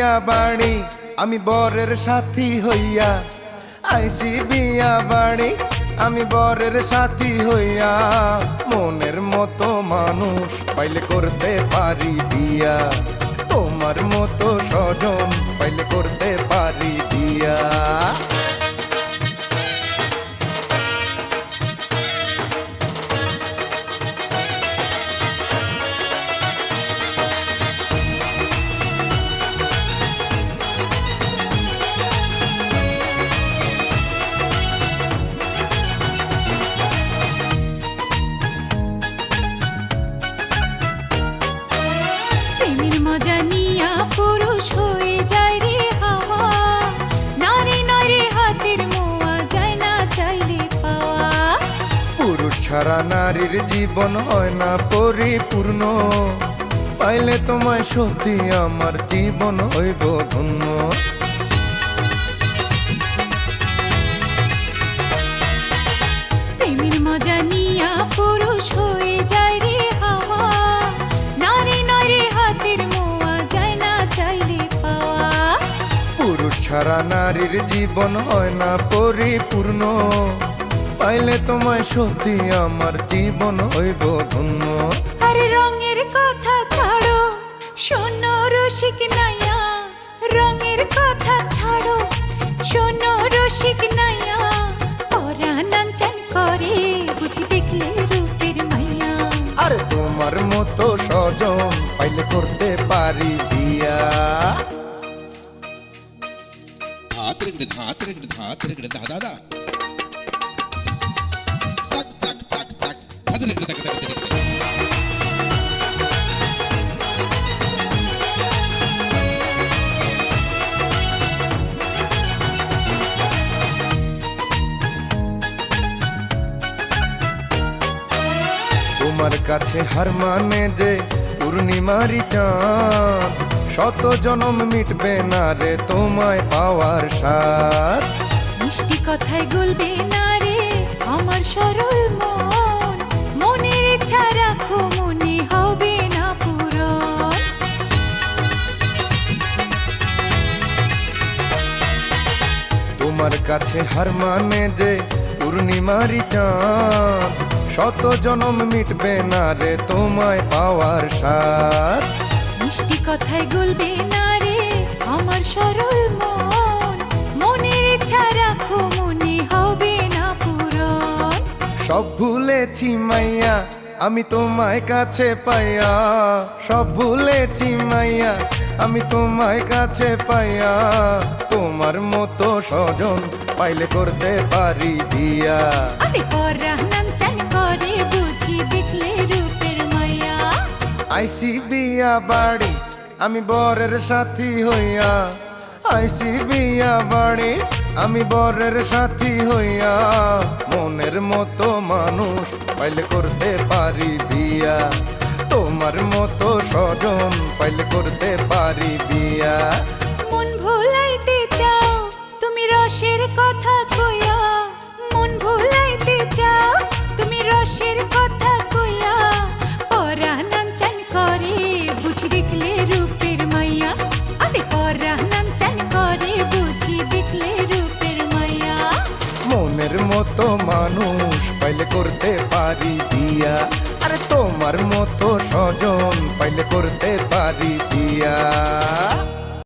বিয়া বাড়ি আমি বরের সাথী হইয়া, আইসি বিয়া বাড়ি আমি বরের সাথী হইয়া। মনের মতো মানুষ পাইলে করতে পারি বিয়া, তোমার মতো স্বজন পাইলে করতে পারি বিয়া। মজা নিয়া পুরুষ হয়ে যায় রে হাওয়া, নারী নয় রে হাতের মোয়া, যায় না চাইলে পাওয়া। পুরুষ ছাড়া নারীর জীবন হয় না পরিপূর্ণ, পাইলে তোমায় সত্যি আমার জীবন হইব ধন্য। প্রেমের মজা নিয়া পুরুষ হয়ে যায় রে হাওয়া, নারী নয় রে হাতের মোয়া, যায় না চাইলে পাওয়া। পুরুষ ছাড়া নারীর জীবন হয় না পরিপূর্ণ, পাইলে তোমায় সত্যি আমার জীবন হইব ধন্য। আরে রঙের কথা ছাড়ো শোনো রসিক নাইয়া, রঙের কথা ছাড়ো শোনো রসিক নাইয়া। পরাণ চান করে বুঝি দেখলে রূপের মাইয়া। আরে তোমার মতো স্বজন পাইলে করতে পারি বিয়া। তোমার কাছে হার মানে যে পূর্ণিমারি চাঁদ, শত জনম মিটবে না রে তোমায় পাওয়ার স্বাদ। মিষ্টি কথায় গলবে না রে আমার সরল মন, মনের ইচ্ছা রাখো মনে হবে না পূরণ। তোমার কাছে হার মানে যে পূর্ণিমারি চাঁদ, শত জনম মিটবে না রে তোমায় পাওয়ার স্বাদ। মিষ্টি কথায় গলবে না রে আমার সরল মন, মনের ইচ্ছা রাখো মনে হবে না পূরণ। সব ভুলেছি মাইয়া আমি তোমায় কাছে পাইয়া, সব ভুলেছি মাইয়া আমি তোমায় কাছে পাইয়া। তোমার মতো স্বজন পাইলে করতে পারি বিয়া। আরে পরাণ চান করে বুঝি দেখলে রূপের মায়া। আইসি বিয়া বাড়ি আমি বরের সাথী হইয়া, আইসি বিয়া বাড়ি আমি বরের সাথী হইয়া। মনের মতো মানুষ পাইলে করতে পারি বিয়া, তোমার মতো স্বজন পাইলে করতে পারি বিয়া। মন ভুলাইতে চাও তুমি রসের কথা কইয়া, মন ভুলাইতে চাও তুমি রসের কথা কইয়া। পরাণ চান করে বুঝি দেখলে রূপের মাইয়া। আরে পরাণ চান করে বুঝি দেখলে রূপের মাইয়া। মনের মতো মানুষ পাইলে করতে পারি বিয়া, আরে তোমার মতো স্বজন পাইলে করতে পারি বিয়া।